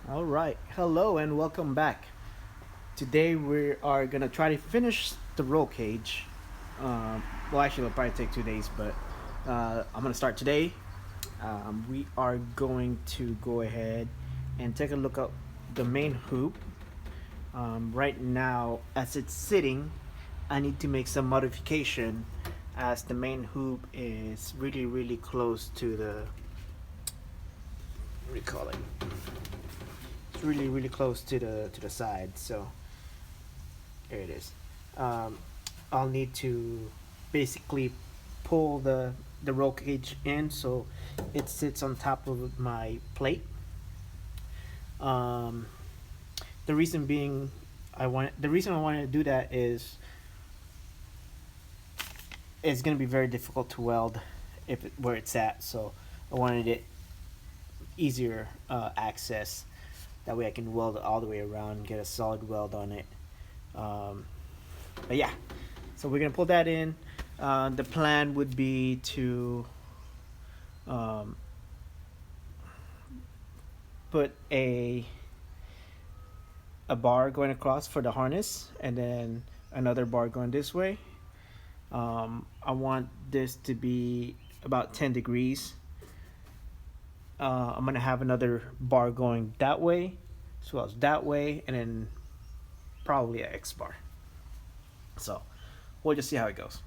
All right, hello and welcome back. Today we are gonna try to finish the roll cage. Well, actually, it'll probably take 2 days, but I'm gonna start today. We are going to go ahead and take a look at the main hoop. Right now, as it's sitting, I need to make some modification as the main hoop is really close to the what do you call it? It's really close to the side, so there it is. Um, I'll need to basically pull the roll cage in so it sits on top of my plate. Um, the reason being, the reason I wanted to do that is it's going to be very difficult to weld where it's at. So I wanted it easier access. That way I can weld it all the way around and get a solid weld on it. Um, but yeah, so we're gonna pull that in. The plan would be to um, put a bar going across for the harness, and then another bar going this way. I want this to be about 10 degrees. I'm gonna have another bar going that way, as well as that way, and then probably an X bar. So we'll just see how it goes.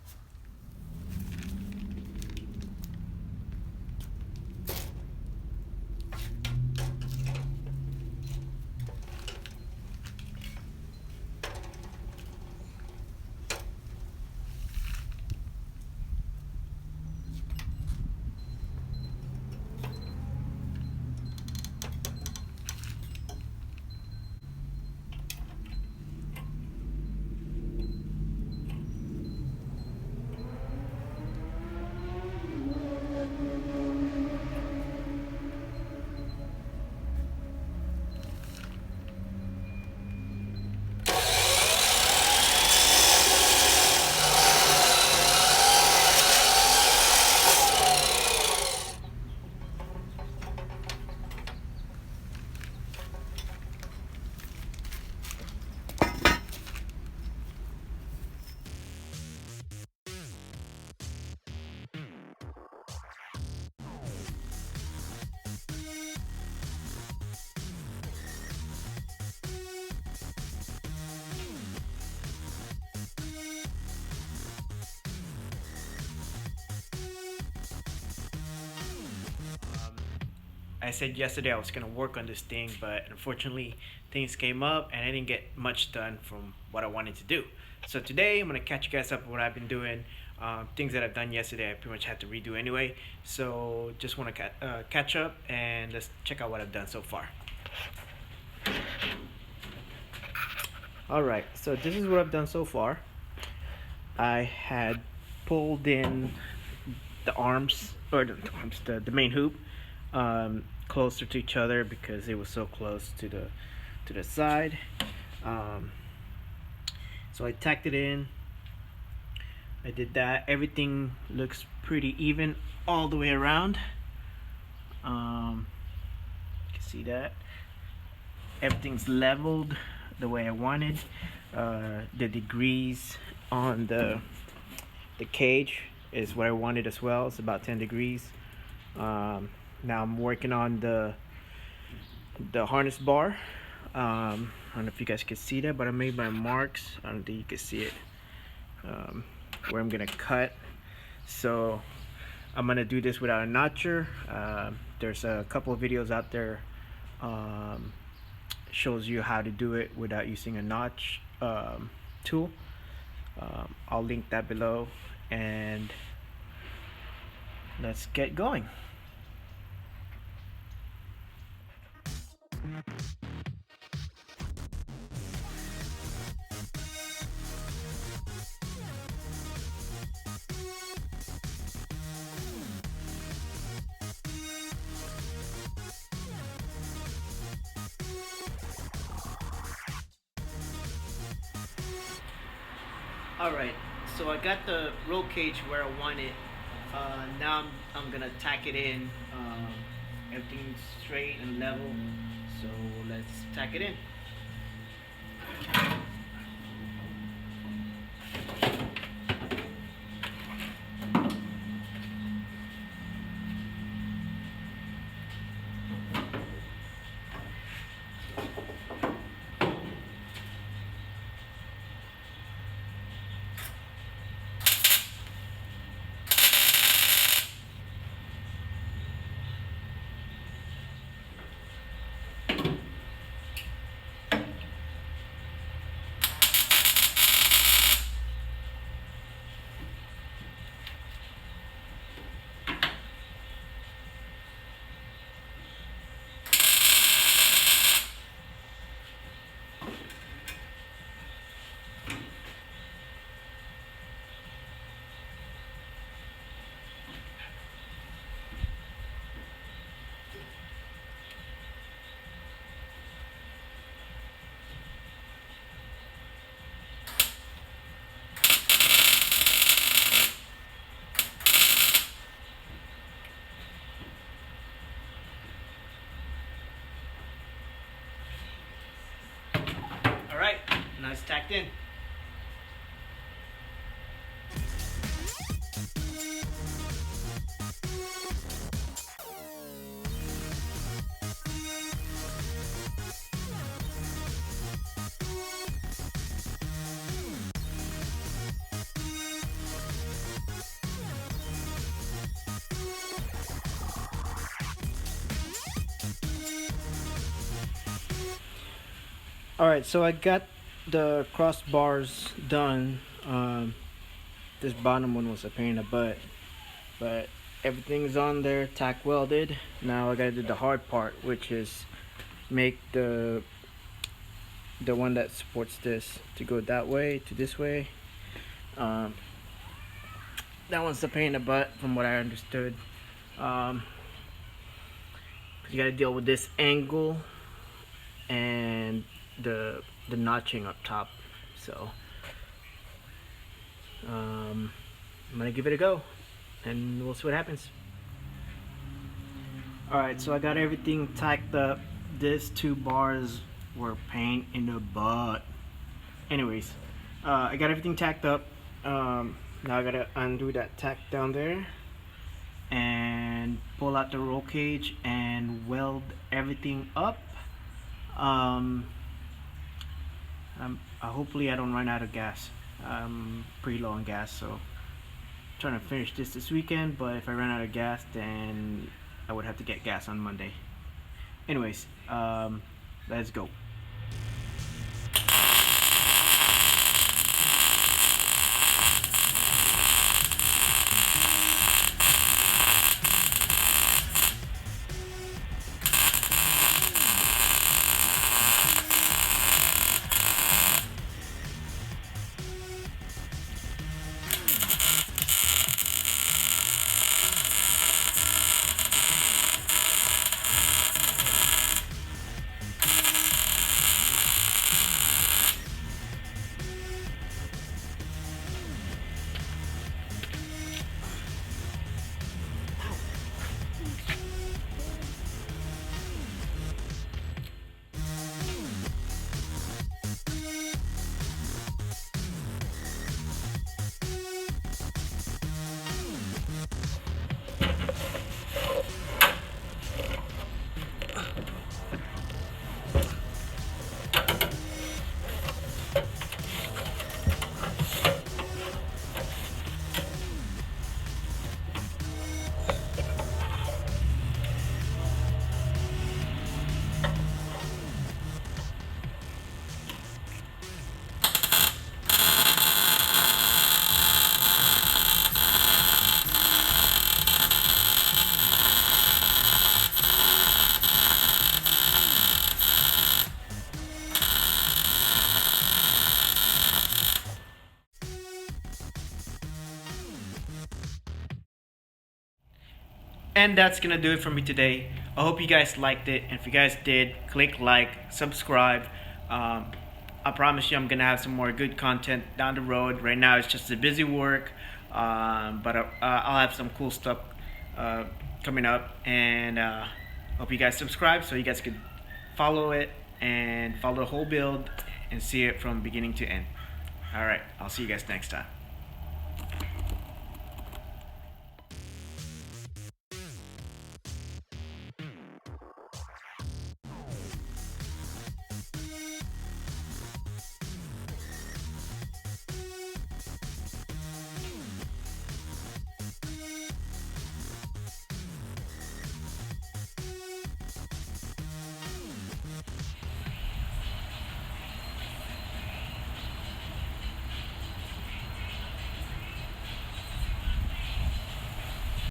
I said yesterday I was gonna work on this thing, but unfortunately things came up and I didn't get much done from what I wanted to do. So today I'm gonna catch you guys up on what I've been doing. Things that I've done yesterday I pretty much had to redo anyway. So just want to catch up and let's check out what I've done so far. All right, so this is what I've done so far. I had pulled in the arms or the main hoop closer to each other because it was so close to the side. Um, so I tacked it in. I did that. Everything looks pretty even all the way around. You can see that everything's leveled the way I wanted. The degrees on the cage is what I wanted as well. It's about 10 degrees. Now I'm working on the harness bar. I don't know if you guys can see that, but I made my marks. I don't think you can see it. Where I'm gonna cut. So I'm gonna do this without a notcher. There's a couple of videos out there shows you how to do it without using a notch tool. I'll link that below, and let's get going. Alright, so I got the roll cage where I want it. Now I'm gonna tack it in everything's straight and level. So let's tack it in. Alright, now it's tacked in. Alright, so I got the crossbars done. This bottom one was a pain in the butt, but everything's on there, tack welded. Now I gotta do the hard part, which is make the one that supports this to go that way to this way. That one's a pain in the butt from what I understood. 'Cause you gotta deal with this angle and the notching up top. So I'm gonna give it a go and we'll see what happens. Alright, so I got everything tacked up. These two bars were pain in the butt. Anyways, I got everything tacked up. Now I gotta undo that tack down there and pull out the roll cage and weld everything up. Hopefully I don't run out of gas. I'm pretty low on gas, so I'm trying to finish this weekend, but if I run out of gas then I would have to get gas on Monday. Anyways, let's go. And that's gonna do it for me today. I hope you guys liked it, and if you guys did, click like, subscribe. I promise you I'm gonna have some more good content down the road. Right now it's just a busy work, but I'll have some cool stuff coming up, and Hope you guys subscribe so you guys could follow it and follow the whole build and see it from beginning to end. Alright, I'll see you guys next time.